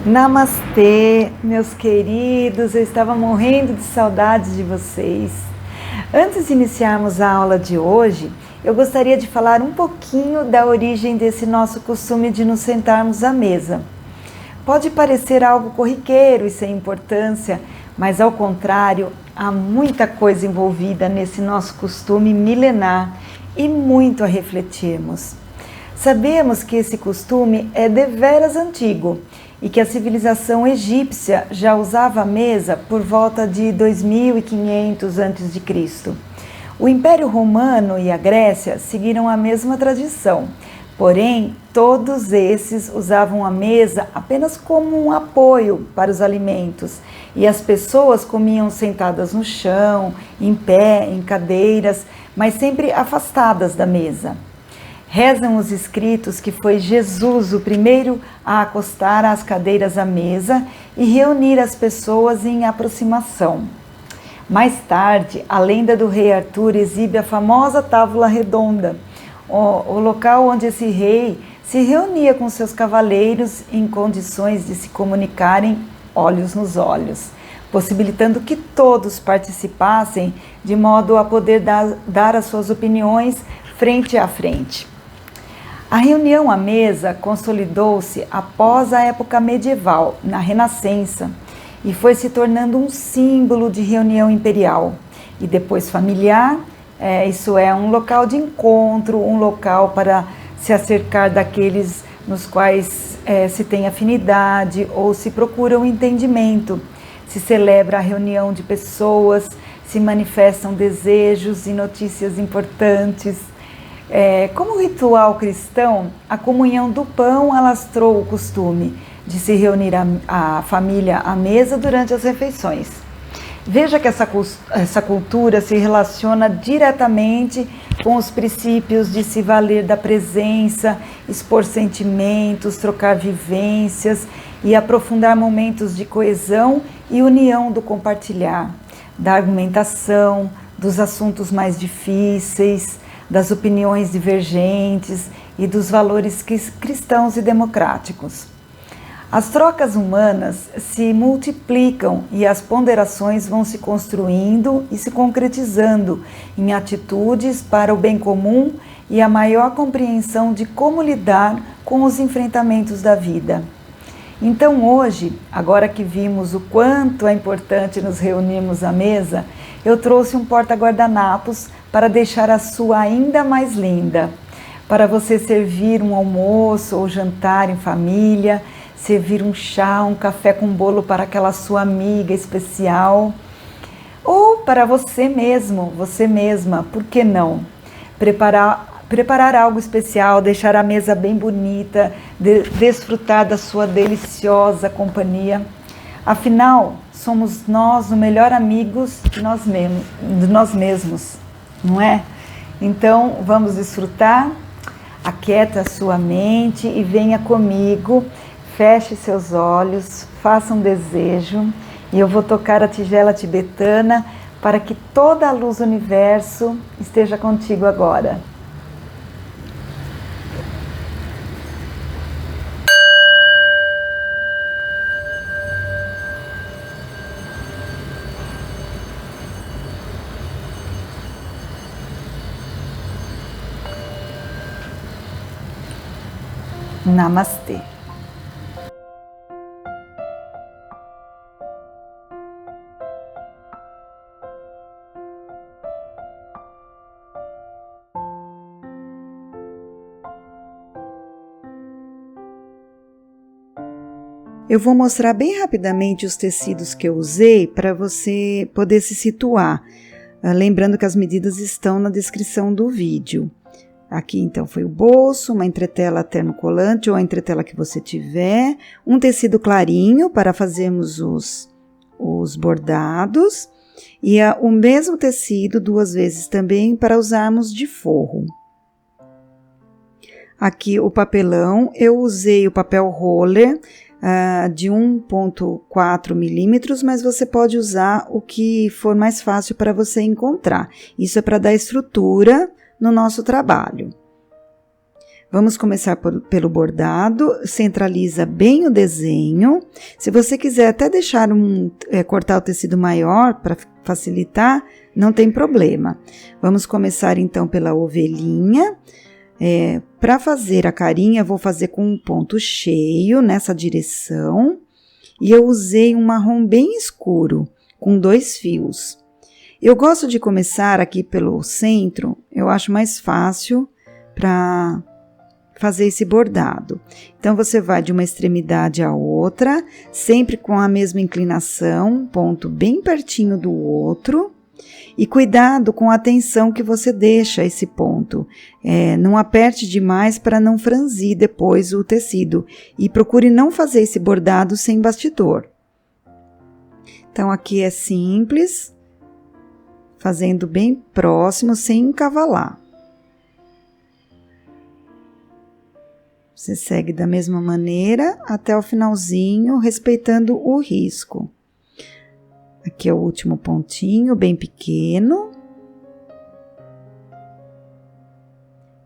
Namastê, meus queridos, eu estava morrendo de saudades de vocês. Antes de iniciarmos a aula de hoje, eu gostaria de falar um pouquinho da origem desse nosso costume de nos sentarmos à mesa. Pode parecer algo corriqueiro e sem importância, mas ao contrário, há muita coisa envolvida nesse nosso costume milenar e muito a refletirmos. Sabemos que esse costume é deveras antigo e que a civilização egípcia já usava a mesa por volta de 2500 a.C. O Império Romano e a Grécia seguiram a mesma tradição, porém todos esses usavam a mesa apenas como um apoio para os alimentos e as pessoas comiam sentadas no chão, em pé, em cadeiras, mas sempre afastadas da mesa. Rezam os escritos que foi Jesus o primeiro a acostar as cadeiras à mesa e reunir as pessoas em aproximação. Mais tarde, a lenda do rei Arthur exibe a famosa tábua redonda, o local onde esse rei se reunia com seus cavaleiros em condições de se comunicarem olhos nos olhos, possibilitando que todos participassem de modo a poder dar as suas opiniões frente a frente. A reunião à mesa consolidou-se após a época medieval, na Renascença, e foi se tornando um símbolo de reunião imperial e depois familiar, isso é, um local de encontro, um local para se acercar daqueles nos quais se tem afinidade ou se procura um entendimento, se celebra a reunião de pessoas, se manifestam desejos e notícias importantes. Como ritual cristão, a comunhão do pão alastrou o costume de se reunir a família à mesa durante as refeições. Veja que essa cultura se relaciona diretamente com os princípios de se valer da presença, expor sentimentos, trocar vivências e aprofundar momentos de coesão e união do compartilhar, da argumentação, dos assuntos mais difíceis, das opiniões divergentes e dos valores cristãos e democráticos. As trocas humanas se multiplicam e as ponderações vão se construindo e se concretizando em atitudes para o bem comum e a maior compreensão de como lidar com os enfrentamentos da vida. Então hoje, agora que vimos o quanto é importante nos reunirmos à mesa, eu trouxe um porta-guardanapos para deixar a sua ainda mais linda, para você servir um almoço ou jantar em família, servir um chá, um café com bolo para aquela sua amiga especial, ou para você mesmo, você mesma, por que não? Preparar algo especial, deixar a mesa bem bonita, desfrutar da sua deliciosa companhia. Afinal, somos nós o melhor amigos de nós mesmos, não é? Então, vamos desfrutar, aquieta a sua mente e venha comigo, feche seus olhos, faça um desejo e eu vou tocar a tigela tibetana para que toda a luz do universo esteja contigo agora. Namastê. Eu vou mostrar bem rapidamente os tecidos que eu usei para você poder se situar, lembrando que as medidas estão na descrição do vídeo. Aqui então foi o bolso, uma entretela termocolante ou a entretela que você tiver, um tecido clarinho para fazermos os bordados e o mesmo tecido 2 vezes também para usarmos de forro. Aqui o papelão, eu usei o papel roller de 1,4 milímetros, mas você pode usar o que for mais fácil para você encontrar. Isso é para dar estrutura no nosso trabalho. Vamos começar pelo bordado, centraliza bem o desenho. Se você quiser até deixar cortar o tecido maior para facilitar, não tem problema. Vamos começar então pela ovelhinha. Para fazer a carinha, vou fazer com um ponto cheio nessa direção. E eu usei um marrom bem escuro, com 2 fios. Eu gosto de começar aqui pelo centro, eu acho mais fácil para fazer esse bordado. Então, você vai de uma extremidade à outra, sempre com a mesma inclinação, ponto bem pertinho do outro. E cuidado com a tensão que você deixa esse ponto. Não aperte demais para não franzir depois o tecido. E procure não fazer esse bordado sem bastidor. Então, aqui é simples, fazendo bem próximo, sem encavalar. Você segue da mesma maneira até o finalzinho, respeitando o risco. Aqui é o último pontinho, bem pequeno.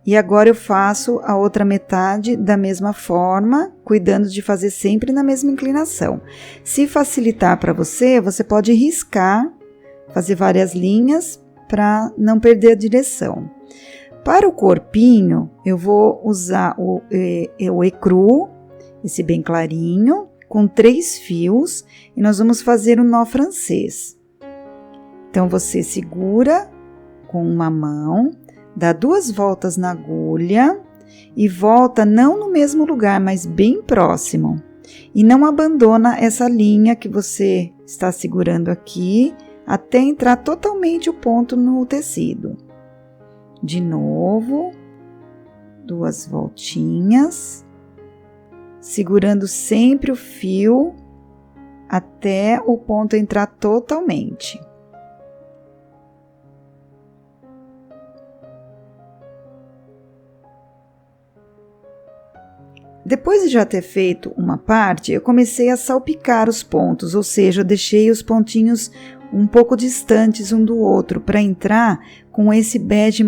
E agora eu faço a outra metade da mesma forma, cuidando de fazer sempre na mesma inclinação. Se facilitar para você, você pode riscar, fazer várias linhas para não perder a direção. Para o corpinho, eu vou usar o ecru, esse bem clarinho, com 3 fios, e nós vamos fazer um nó francês. Então, você segura com uma mão, dá 2 voltas na agulha e volta não no mesmo lugar, mas bem próximo. E não abandona essa linha que você está segurando aqui, até entrar totalmente o ponto no tecido. De novo, 2 voltinhas, segurando sempre o fio até o ponto entrar totalmente. Depois de já ter feito uma parte, eu comecei a salpicar os pontos, ou seja, eu deixei os pontinhos um pouco distantes um do outro, para entrar com esse bege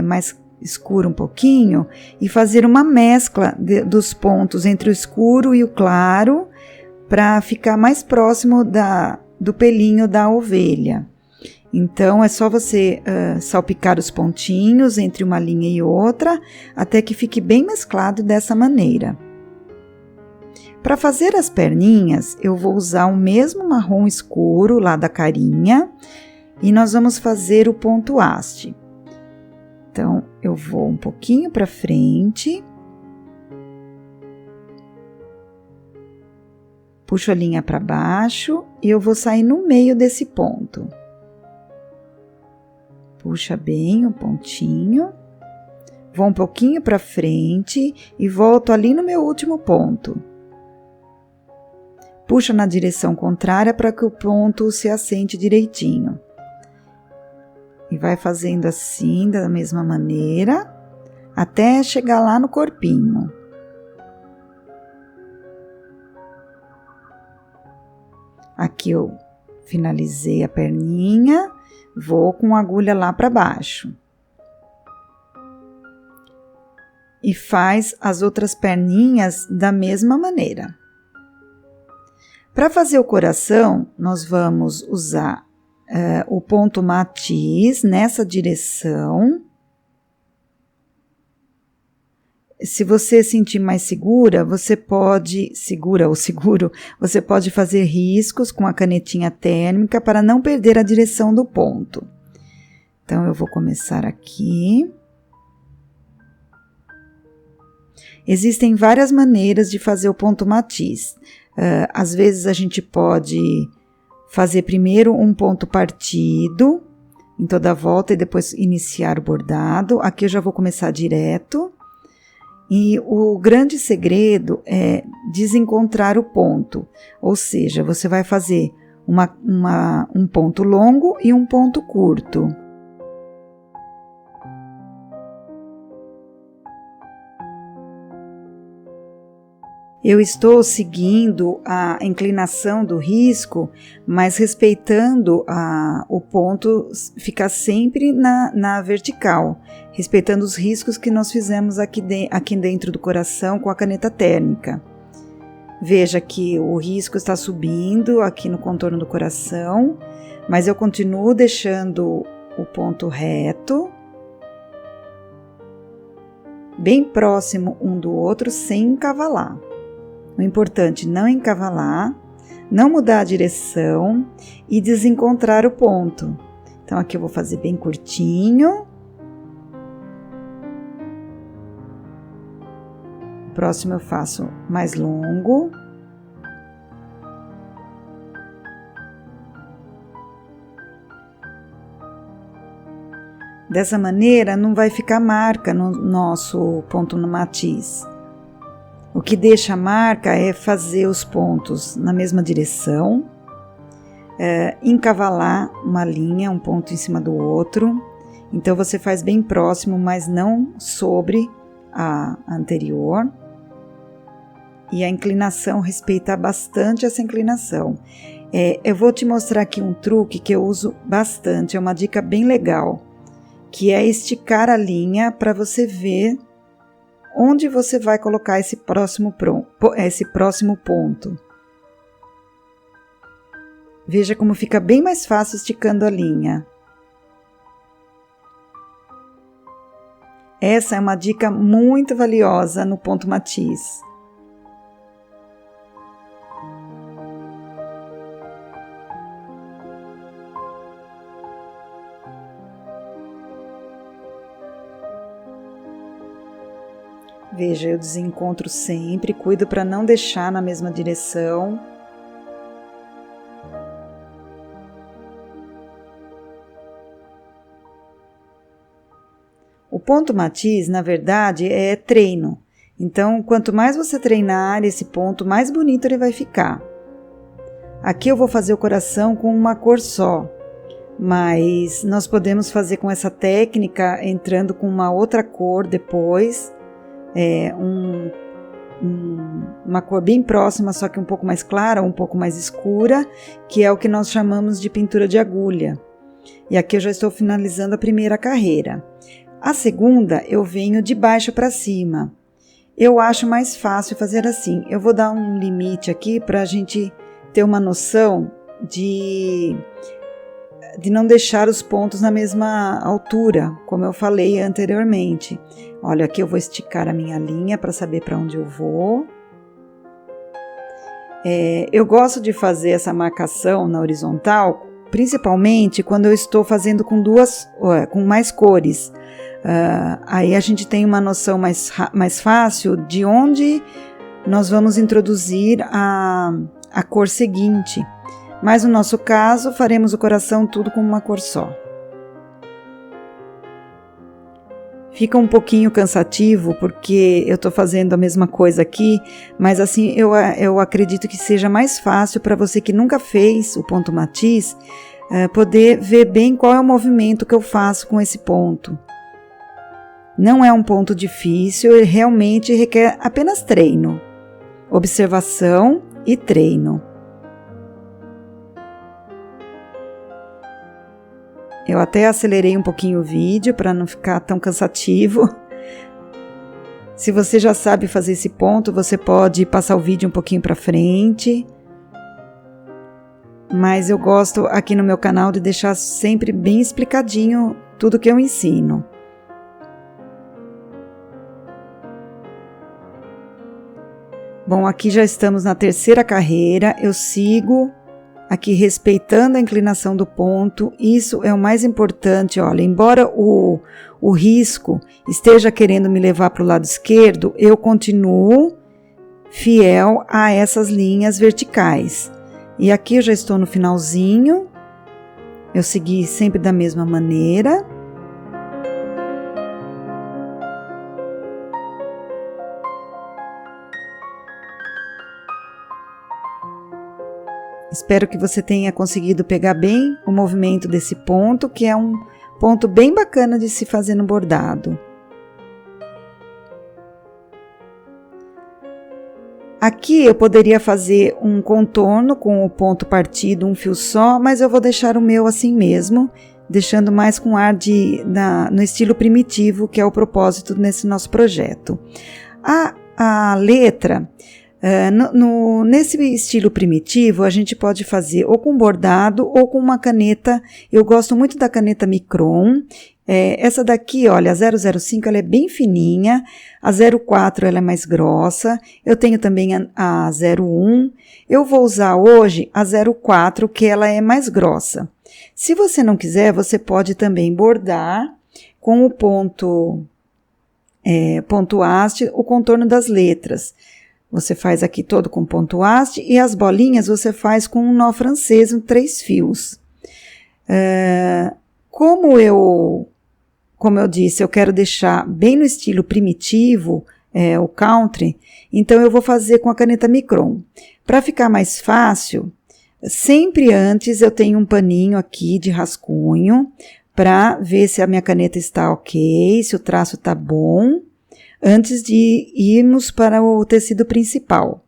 mais escuro um pouquinho e fazer uma mescla dos pontos entre o escuro e o claro, para ficar mais próximo do pelinho da ovelha. Então, é só você salpicar os pontinhos entre uma linha e outra, até que fique bem mesclado dessa maneira. Para fazer as perninhas, eu vou usar o mesmo marrom escuro lá da carinha e nós vamos fazer o ponto haste. Então, eu vou um pouquinho para frente, puxo a linha para baixo e eu vou sair no meio desse ponto. Puxa bem o pontinho, vou um pouquinho para frente e volto ali no meu último ponto. Puxa na direção contrária para que o ponto se assente direitinho. E vai fazendo assim, da mesma maneira, até chegar lá no corpinho. Aqui eu finalizei a perninha, vou com a agulha lá para baixo. E faz as outras perninhas da mesma maneira. Para fazer o coração, nós vamos usar o ponto matiz nessa direção. Se você sentir mais segura, você pode, você pode fazer riscos com a canetinha térmica para não perder a direção do ponto. Então, eu vou começar aqui. Existem várias maneiras de fazer o ponto matiz. Às vezes, a gente pode fazer primeiro um ponto partido em toda a volta e depois iniciar o bordado. Aqui eu já vou começar direto. E o grande segredo é desencontrar o ponto, ou seja, você vai fazer um ponto longo e um ponto curto. Eu estou seguindo a inclinação do risco, mas respeitando o ponto ficar sempre na vertical, respeitando os riscos que nós fizemos aqui dentro do coração com a caneta térmica. Veja que o risco está subindo aqui no contorno do coração, mas eu continuo deixando o ponto reto, bem próximo um do outro, sem encavalar. O importante é não encavalar, não mudar a direção e desencontrar o ponto. Então aqui eu vou fazer bem curtinho. O próximo eu faço mais longo. Dessa maneira não vai ficar marca no nosso ponto no matiz. O que deixa a marca é fazer os pontos na mesma direção, encavalar uma linha, um ponto em cima do outro. Então você faz bem próximo, mas não sobre a anterior. E a inclinação, respeitar bastante essa inclinação. Eu vou te mostrar aqui um truque que eu uso bastante, é uma dica bem legal, que é esticar a linha para você ver onde você vai colocar esse próximo ponto. Veja como fica bem mais fácil esticando a linha. Essa é uma dica muito valiosa no ponto matiz. Veja, eu desencontro sempre, cuido para não deixar na mesma direção. O ponto matiz, na verdade, é treino. Então, quanto mais você treinar esse ponto, mais bonito ele vai ficar. Aqui eu vou fazer o coração com uma cor só, mas nós podemos fazer com essa técnica entrando com uma outra cor depois. Uma cor bem próxima, só que um pouco mais clara, um pouco mais escura, que é o que nós chamamos de pintura de agulha. E aqui eu já estou finalizando a primeira carreira. A segunda eu venho de baixo para cima. Eu acho mais fácil fazer assim. Eu vou dar um limite aqui para a gente ter uma noção de não deixar os pontos na mesma altura, como eu falei anteriormente. Olha, aqui eu vou esticar a minha linha para saber para onde eu vou. Eu gosto de fazer essa marcação na horizontal, principalmente quando eu estou fazendo com mais cores. Aí a gente tem uma noção mais fácil de onde nós vamos introduzir a cor seguinte. Mas no nosso caso, faremos o coração tudo com uma cor só. Fica um pouquinho cansativo, porque eu estou fazendo a mesma coisa aqui, mas assim eu acredito que seja mais fácil para você que nunca fez o ponto matiz, poder ver bem qual é o movimento que eu faço com esse ponto. Não é um ponto difícil, ele realmente requer apenas treino, observação e treino. Eu até acelerei um pouquinho o vídeo para não ficar tão cansativo. Se você já sabe fazer esse ponto, você pode passar o vídeo um pouquinho para frente. Mas eu gosto aqui no meu canal de deixar sempre bem explicadinho tudo que eu ensino. Bom, aqui já estamos na terceira carreira, eu sigo aqui respeitando a inclinação do ponto, isso é o mais importante. Olha, embora o risco esteja querendo me levar para o lado esquerdo, eu continuo fiel a essas linhas verticais. E aqui eu já estou no finalzinho, eu segui sempre da mesma maneira. Espero que você tenha conseguido pegar bem o movimento desse ponto, que é um ponto bem bacana de se fazer no bordado. Aqui eu poderia fazer um contorno com o ponto partido, um fio só, mas eu vou deixar o meu assim mesmo, deixando mais com ar no estilo primitivo, que é o propósito nesse nosso projeto. A letra, nesse estilo primitivo, a gente pode fazer ou com bordado ou com uma caneta. Eu gosto muito da caneta Micron. Essa daqui, olha, a 005, ela é bem fininha, a 04 ela é mais grossa, eu tenho também a 01, eu vou usar hoje a 04, que ela é mais grossa. Se você não quiser, você pode também bordar com o ponto haste, o contorno das letras. Você faz aqui todo com ponto haste e as bolinhas você faz com um nó francês, 3 fios. Como eu disse, eu quero deixar bem no estilo primitivo, o country, então eu vou fazer com a caneta Micron. Para ficar mais fácil, sempre antes eu tenho um paninho aqui de rascunho, para ver se a minha caneta está ok, se o traço está bom, antes de irmos para o tecido principal.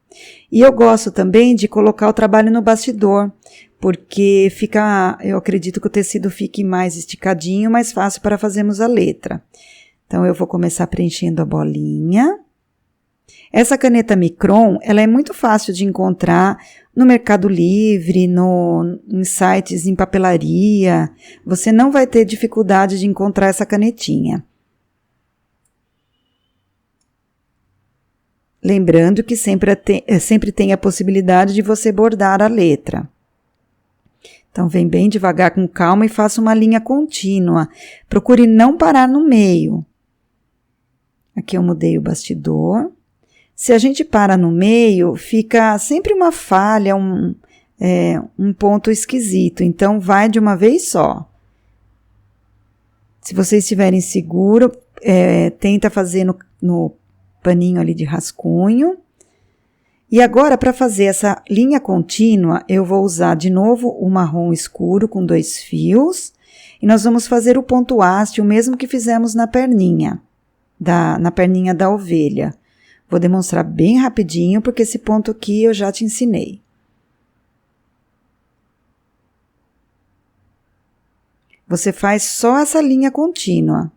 E eu gosto também de colocar o trabalho no bastidor, porque eu acredito que o tecido fique mais esticadinho, mais fácil para fazermos a letra. Então, eu vou começar preenchendo a bolinha. Essa caneta Micron, ela é muito fácil de encontrar no Mercado Livre, em sites em papelaria. Você não vai ter dificuldade de encontrar essa canetinha. Lembrando que sempre tem a possibilidade de você bordar a letra. Então, vem bem devagar, com calma e faça uma linha contínua. Procure não parar no meio. Aqui eu mudei o bastidor. Se a gente para no meio, fica sempre uma falha, um ponto esquisito. Então, vai de uma vez só. Se vocês estiverem seguro, tenta fazer no paninho ali de rascunho. E agora, para fazer essa linha contínua, eu vou usar de novo o marrom escuro com 2 fios. E nós vamos fazer o ponto haste, o mesmo que fizemos na perninha da ovelha. Vou demonstrar bem rapidinho, porque esse ponto aqui eu já te ensinei. Você faz só essa linha contínua.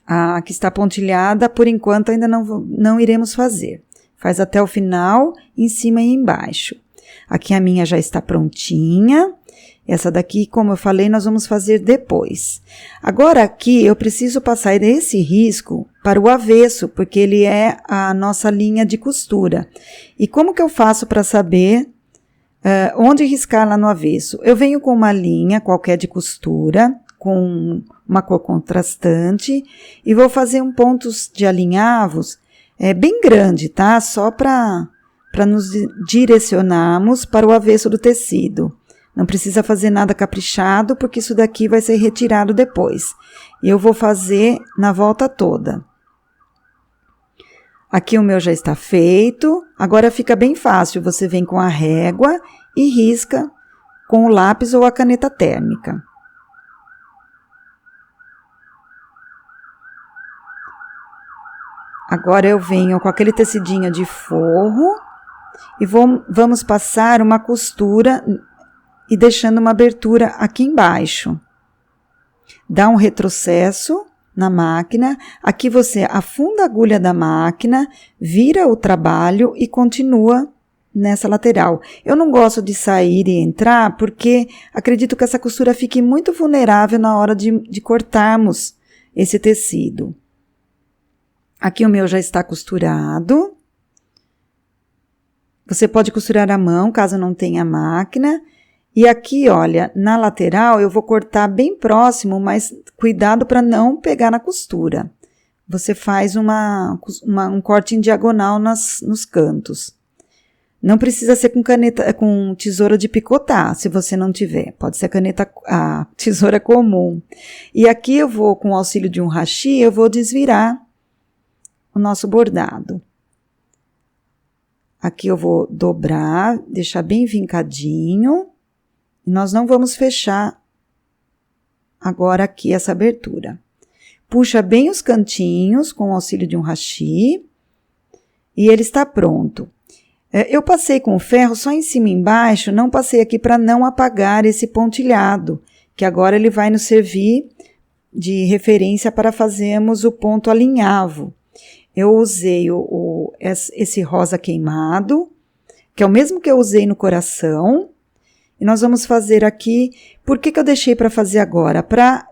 A que está pontilhada, por enquanto, ainda não iremos fazer. Faz até o final, em cima e embaixo. Aqui a minha já está prontinha. Essa daqui, como eu falei, nós vamos fazer depois. Agora aqui eu preciso passar esse risco para o avesso, porque ele é a nossa linha de costura. E como que eu faço para saber onde riscar lá no avesso? Eu venho com uma linha qualquer de costura, com uma cor contrastante, e vou fazer pontos de alinhavos bem grande, tá? Só para nos direcionarmos para o avesso do tecido. Não precisa fazer nada caprichado, porque isso daqui vai ser retirado depois. E eu vou fazer na volta toda. Aqui o meu já está feito. Agora fica bem fácil. Você vem com a régua e risca com o lápis ou a caneta térmica. Agora eu venho com aquele tecidinho de forro e vamos passar uma costura e deixando uma abertura aqui embaixo. Dá um retrocesso na máquina, aqui você afunda a agulha da máquina, vira o trabalho e continua nessa lateral. Eu não gosto de sair e entrar porque acredito que essa costura fique muito vulnerável na hora de cortarmos esse tecido. Aqui o meu já está costurado. Você pode costurar à mão, caso não tenha máquina. E aqui, olha, na lateral eu vou cortar bem próximo, mas cuidado para não pegar na costura. Você faz um corte em diagonal nos cantos. Não precisa ser com tesoura de picotar, se você não tiver. Pode ser a tesoura comum. E aqui eu vou, com o auxílio de um hashi, eu vou desvirar o nosso bordado. Aqui eu vou dobrar, deixar bem vincadinho. E nós não vamos fechar agora aqui essa abertura. Puxa bem os cantinhos com o auxílio de um hashi. e ele está pronto. Eu passei com o ferro só em cima e embaixo, não passei aqui para não apagar esse pontilhado, que agora ele vai nos servir de referência para fazermos o ponto alinhavo. Eu usei esse rosa queimado, que é o mesmo que eu usei no coração, e nós vamos fazer aqui. Por que eu deixei para fazer agora? Para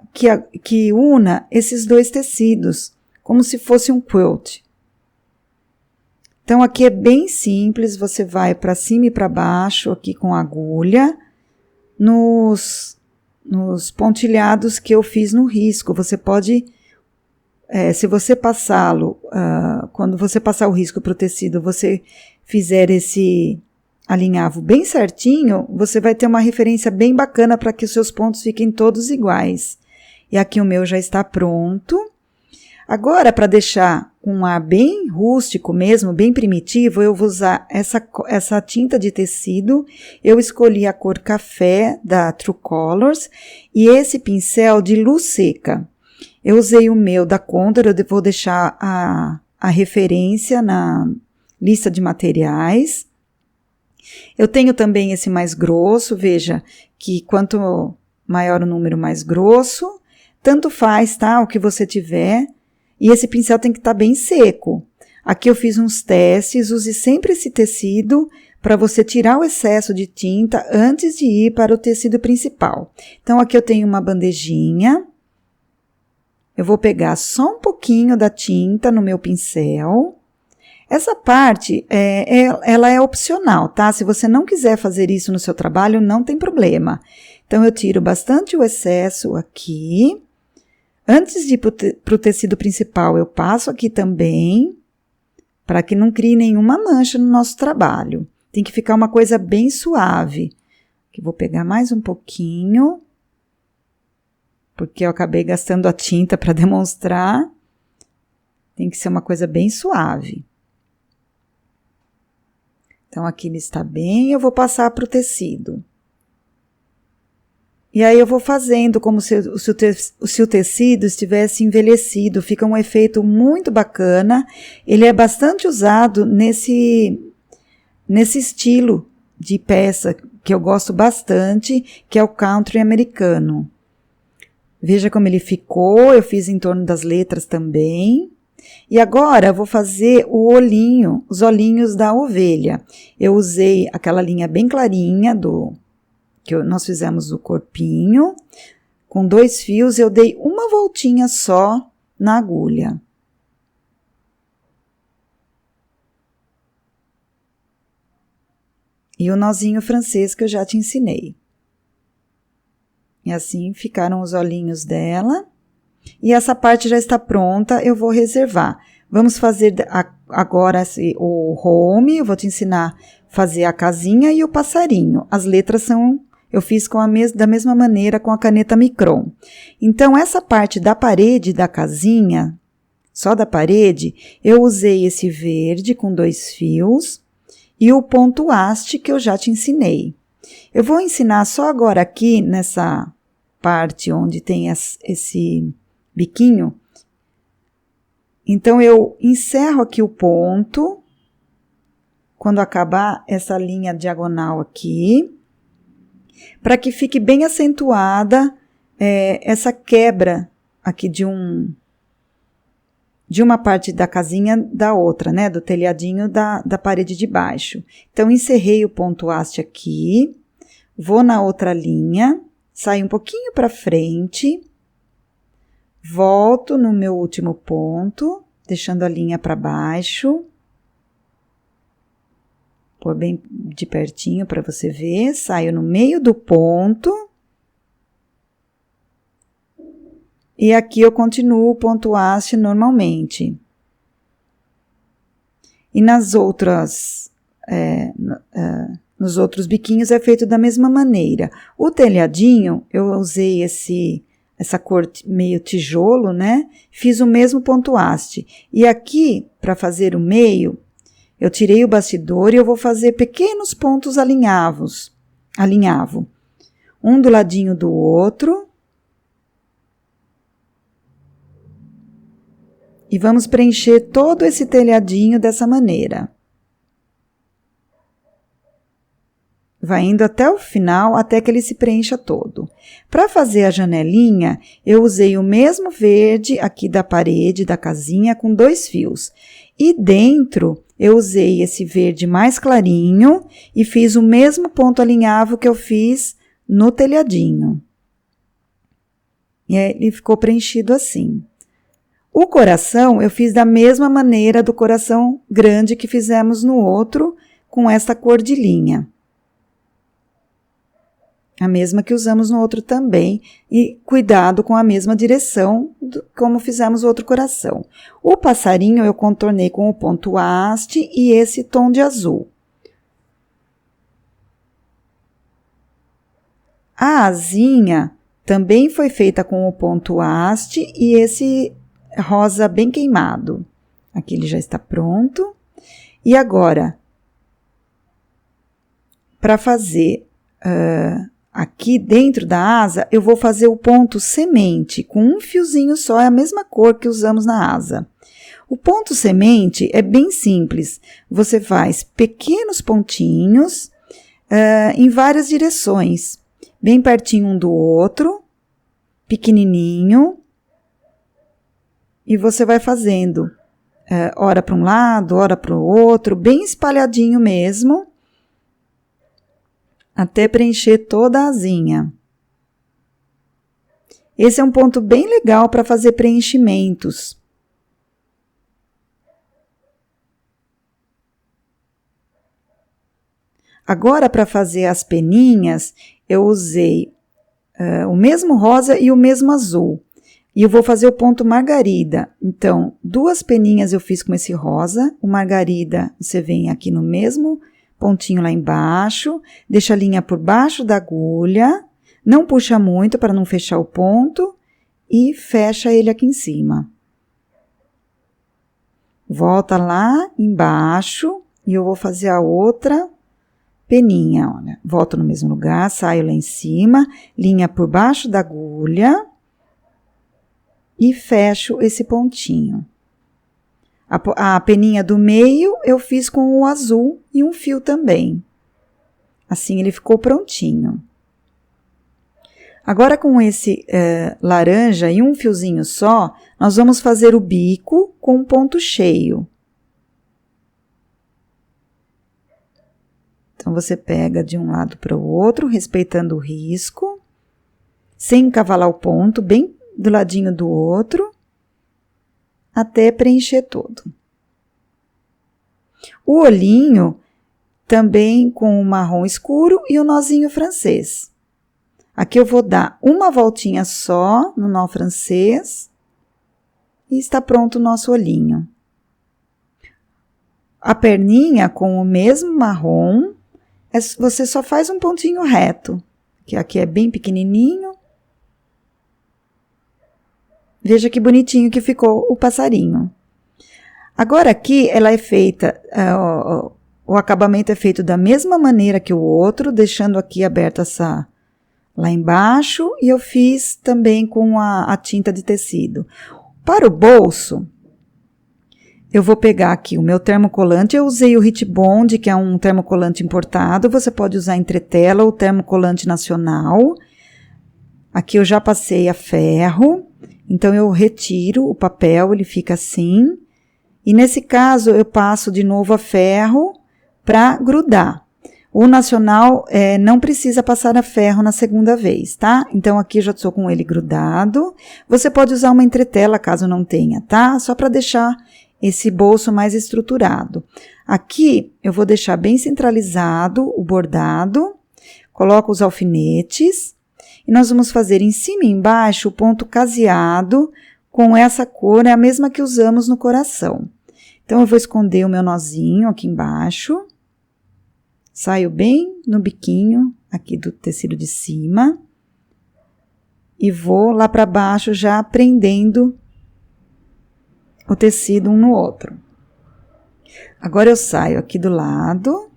que una esses dois tecidos, como se fosse um quilt. Então, aqui é bem simples, você vai para cima e para baixo, aqui com a agulha, nos pontilhados que eu fiz no risco. Você pode, se você passá-lo, quando você passar o risco para o tecido, você fizer esse alinhavo bem certinho, você vai ter uma referência bem bacana para que os seus pontos fiquem todos iguais. E aqui o meu já está pronto. Agora, para deixar um ar bem rústico mesmo, bem primitivo, eu vou usar essa tinta de tecido. Eu escolhi a cor café da True Colors e esse pincel de luz seca. Eu usei o meu da Condor, eu vou deixar a referência na lista de materiais. Eu tenho também esse mais grosso, veja que quanto maior o número, mais grosso. Tanto faz, tá? O que você tiver. E esse pincel tem que estar bem seco. Aqui eu fiz uns testes, use sempre esse tecido para você tirar o excesso de tinta antes de ir para o tecido principal. Então, aqui eu tenho uma bandejinha. Eu vou pegar só um pouquinho da tinta no meu pincel. Essa parte, ela é opcional, tá? Se você não quiser fazer isso no seu trabalho, não tem problema. Então, eu tiro bastante o excesso aqui. Antes de ir para o tecido principal, eu passo aqui também, para que não crie nenhuma mancha no nosso trabalho. Tem que ficar uma coisa bem suave. Aqui vou pegar mais um pouquinho, porque eu acabei gastando a tinta para demonstrar. Tem que ser uma coisa bem suave. Então, aqui ele está bem, eu vou passar para o tecido. E aí eu vou fazendo como se o tecido estivesse envelhecido, fica um efeito muito bacana. Ele é bastante usado nesse estilo de peça que eu gosto bastante, que é o country americano. Veja como ele ficou, eu fiz em torno das letras também. E agora eu vou fazer o olhinho, os olhinhos da ovelha. Eu usei aquela linha bem clarinha que nós fizemos o corpinho, com 2 fios, eu dei uma voltinha só na agulha. E o nozinho francês que eu já te ensinei. E assim ficaram os olhinhos dela. E essa parte já está pronta, eu vou reservar. Vamos fazer agora o home, eu vou te ensinar a fazer a casinha e o passarinho. As letras eu fiz da mesma maneira com a caneta Micron. Então, essa parte da parede da casinha, só da parede, eu usei esse verde com 2 fios e o ponto haste que eu já te ensinei. Eu vou ensinar só agora aqui nessa parte onde tem esse biquinho. Então, eu encerro aqui o ponto, quando acabar essa linha diagonal aqui, para que fique bem acentuada essa quebra aqui de uma parte da casinha da outra, né, do telhadinho da parede de baixo. Então, encerrei o ponto haste aqui, vou na outra linha, saio um pouquinho para frente, volto no meu último ponto, deixando a linha para baixo, pôr bem de pertinho para você ver, saio no meio do ponto, e aqui eu continuo o ponto haste normalmente. E nos outros biquinhos é feito da mesma maneira. O telhadinho, eu usei essa cor meio tijolo, né? Fiz o mesmo ponto haste. E aqui, para fazer o meio, eu tirei o bastidor e eu vou fazer pequenos pontos alinhavo. Um do ladinho do outro. E vamos preencher todo esse telhadinho dessa maneira. Vai indo até o final, até que ele se preencha todo. Para fazer a janelinha, eu usei o mesmo verde aqui da parede da casinha com 2 fios. E dentro, eu usei esse verde mais clarinho e fiz o mesmo ponto alinhavo que eu fiz no telhadinho. E aí, ele ficou preenchido assim. O coração, eu fiz da mesma maneira do coração grande que fizemos no outro, com essa cor de linha. A mesma que usamos no outro também, e cuidado com a mesma direção, como fizemos o outro coração. O passarinho eu contornei com o ponto haste e esse tom de azul. A asinha também foi feita com o ponto haste e esse rosa bem queimado. Aqui ele já está pronto. E agora, para fazer aqui dentro da asa, eu vou fazer o ponto semente com um fiozinho só, é a mesma cor que usamos na asa. O ponto semente é bem simples, você faz pequenos pontinhos em várias direções, bem pertinho um do outro, pequenininho, e você vai fazendo, ora para um lado, ora para o outro, bem espalhadinho mesmo, até preencher toda a asinha. Esse é um ponto bem legal para fazer preenchimentos. Agora, para fazer as peninhas, eu usei o mesmo rosa e o mesmo azul. E eu vou fazer o ponto margarida. Então, 2 peninhas eu fiz com esse rosa. O margarida, você vem aqui no mesmo pontinho lá embaixo, deixa a linha por baixo da agulha, não puxa muito para não fechar o ponto e fecha ele aqui em cima. Volta lá embaixo e eu vou fazer a outra peninha, olha. Volto no mesmo lugar, saio lá em cima, linha por baixo da agulha e fecho esse pontinho. A peninha do meio eu fiz com o azul e um fio também. Assim ele ficou prontinho. Agora com esse laranja e um fiozinho só, nós vamos fazer o bico com um ponto cheio. Então, você pega de um lado para o outro, respeitando o risco, sem encavalar o ponto, bem do ladinho do outro, até preencher todo. O olhinho também com o marrom escuro e o nozinho francês. Aqui eu vou dar uma voltinha só no nó francês e está pronto o nosso olhinho. A perninha com o mesmo marrom, você só faz um pontinho reto, que aqui é bem pequenininho. Veja que bonitinho que ficou o passarinho. Agora aqui ela é feita, o acabamento é feito da mesma maneira que o outro, deixando aqui aberta essa lá embaixo, e eu fiz também com a tinta de tecido. Para o bolso, eu vou pegar aqui o meu termocolante, eu usei o Hit Bond, que é um termocolante importado, você pode usar entretela ou termocolante nacional. Aqui eu já passei a ferro. Então, eu retiro o papel, ele fica assim. E nesse caso, eu passo de novo a ferro para grudar. O nacional não precisa passar a ferro na segunda vez, tá? Então, aqui eu já estou com ele grudado. Você pode usar uma entretela, caso não tenha, tá? Só para deixar esse bolso mais estruturado. Aqui, eu vou deixar bem centralizado o bordado. Coloco os alfinetes. E nós vamos fazer em cima e embaixo o ponto caseado com essa cor, é a mesma que usamos no coração. Então, eu vou esconder o meu nozinho aqui embaixo. Saio bem no biquinho aqui do tecido de cima. E vou lá para baixo já prendendo o tecido um no outro. Agora, eu saio aqui do lado.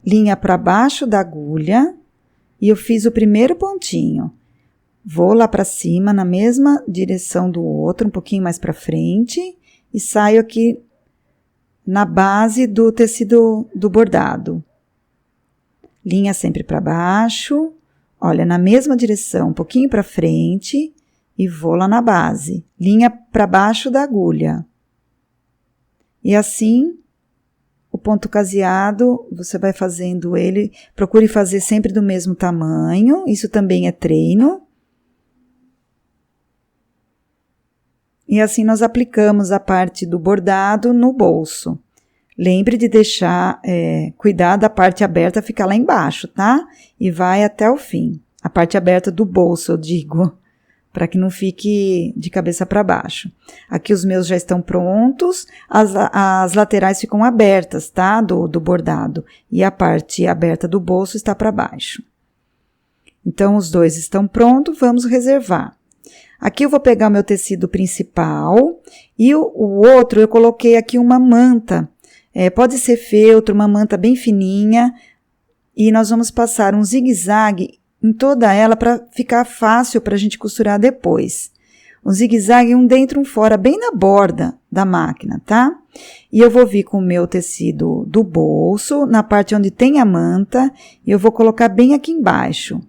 Linha para baixo da agulha. E eu fiz o primeiro pontinho. Vou lá para cima, na mesma direção do outro, um pouquinho mais para frente, e saio aqui na base do tecido do bordado. Linha sempre para baixo, olha, na mesma direção, um pouquinho para frente, e vou lá na base. Linha para baixo da agulha. E assim, o ponto caseado, você vai fazendo ele, procure fazer sempre do mesmo tamanho, isso também é treino. E assim nós aplicamos a parte do bordado no bolso. Lembre de deixar, cuidar da parte aberta ficar lá embaixo, tá? E vai até o fim. A parte aberta do bolso, eu digo, para que não fique de cabeça para baixo. Aqui os meus já estão prontos, as laterais ficam abertas, tá? Do bordado. E a parte aberta do bolso está para baixo. Então, os dois estão prontos, vamos reservar. Aqui eu vou pegar o meu tecido principal e o outro eu coloquei aqui uma manta. Pode ser feltro, uma manta bem fininha. E nós vamos passar um zigue-zague em toda ela para ficar fácil para a gente costurar depois. Um zigue-zague, um dentro, um fora, bem na borda da máquina, tá? E eu vou vir com o meu tecido do bolso, na parte onde tem a manta, e eu vou colocar bem aqui embaixo.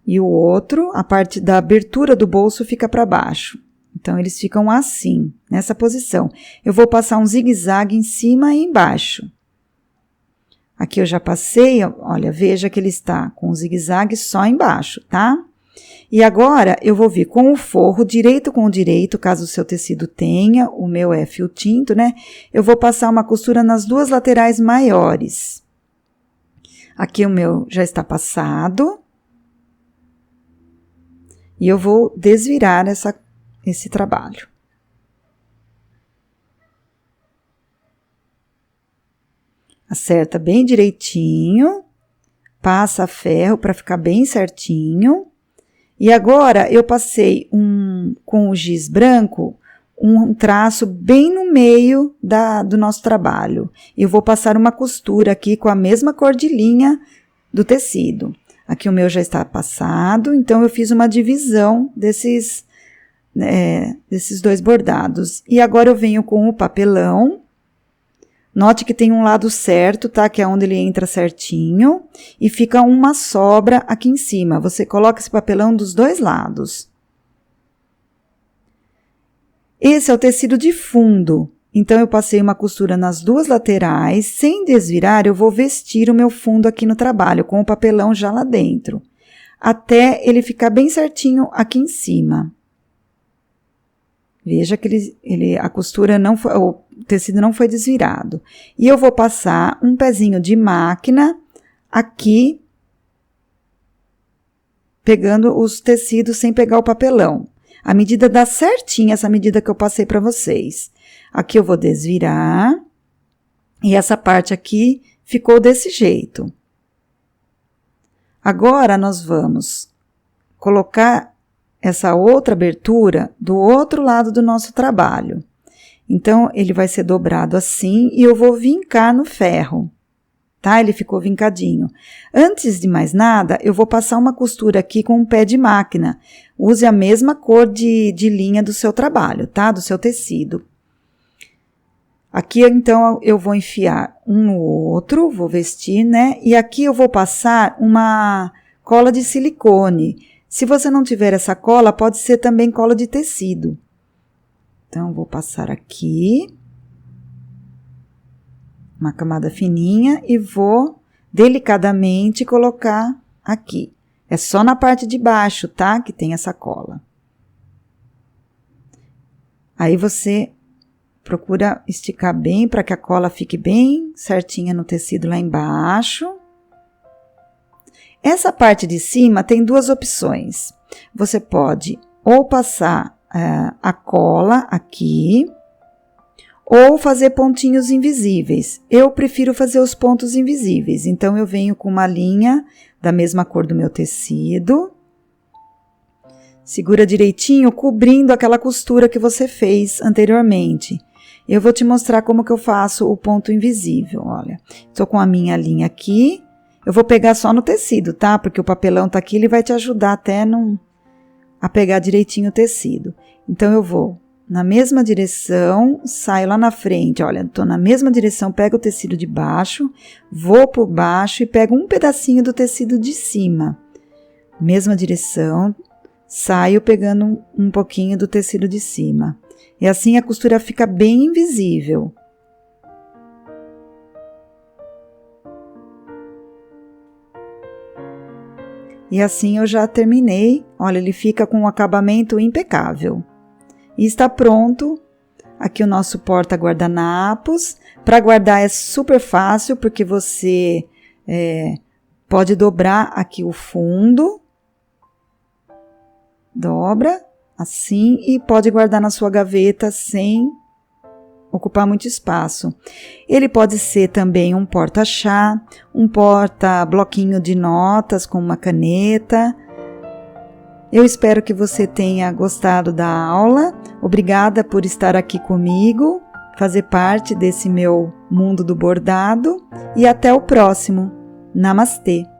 E o outro, a parte da abertura do bolso fica para baixo. Então, eles ficam assim, nessa posição. Eu vou passar um zigue-zague em cima e embaixo. Aqui eu já passei, olha, veja que ele está com o zigue-zague só embaixo, tá? E agora, eu vou vir com o forro, direito com o direito, caso o seu tecido tenha, o meu é fio tinto, né? Eu vou passar uma costura nas duas laterais maiores. Aqui o meu já está passado. E eu vou desvirar esse trabalho. Acerta bem direitinho, passa ferro para ficar bem certinho. E agora, eu passei com o giz branco, um traço bem no meio do nosso trabalho. Eu vou passar uma costura aqui com a mesma cor de linha do tecido. Aqui o meu já está passado, então eu fiz uma divisão desses dois bordados. E agora eu venho com o papelão. Note que tem um lado certo, tá? Que é onde ele entra certinho. E fica uma sobra aqui em cima. Você coloca esse papelão dos dois lados. Esse é o tecido de fundo. Então, eu passei uma costura nas duas laterais. Sem desvirar, eu vou vestir o meu fundo aqui no trabalho, com o papelão já lá dentro. Até ele ficar bem certinho aqui em cima. Veja que a costura não foi, o tecido não foi desvirado. E eu vou passar um pezinho de máquina aqui, pegando os tecidos sem pegar o papelão. A medida dá certinha, essa medida que eu passei para vocês. Aqui eu vou desvirar. E essa parte aqui ficou desse jeito. Agora, nós vamos colocar essa outra abertura do outro lado do nosso trabalho. Então, ele vai ser dobrado assim e eu vou vincar no ferro, tá? Ele ficou vincadinho. Antes de mais nada, eu vou passar uma costura aqui com um pé de máquina. Use a mesma cor de linha do seu trabalho, tá? Do seu tecido. Aqui, então, eu vou enfiar um no outro, vou vestir, né? E aqui eu vou passar uma cola de silicone. Se você não tiver essa cola, pode ser também cola de tecido. Então, vou passar aqui uma camada fininha e vou delicadamente colocar aqui. É só na parte de baixo, tá? Que tem essa cola. Aí, você procura esticar bem para que a cola fique bem certinha no tecido lá embaixo. Essa parte de cima tem duas opções. Você pode ou passar a cola aqui, ou fazer pontinhos invisíveis. Eu prefiro fazer os pontos invisíveis. Então, eu venho com uma linha da mesma cor do meu tecido. Segura direitinho, cobrindo aquela costura que você fez anteriormente. Eu vou te mostrar como que eu faço o ponto invisível, olha. Tô com a minha linha aqui. Eu vou pegar só no tecido, tá? Porque o papelão tá aqui, ele vai te ajudar até a pegar direitinho o tecido. Então, eu vou na mesma direção, saio lá na frente, olha, tô na mesma direção, pego o tecido de baixo, vou por baixo e pego um pedacinho do tecido de cima. Mesma direção, saio pegando um pouquinho do tecido de cima. E assim a costura fica bem invisível. E assim eu já terminei. Olha, ele fica com um acabamento impecável. E está pronto aqui o nosso porta-guardanapos. Para guardar é super fácil, porque você pode dobrar aqui o fundo. Dobra assim e pode guardar na sua gaveta sem ocupar muito espaço. Ele pode ser também um porta-chá, um porta-bloquinho de notas com uma caneta. Eu espero que você tenha gostado da aula. Obrigada por estar aqui comigo, fazer parte desse meu mundo do bordado e até o próximo. Namastê!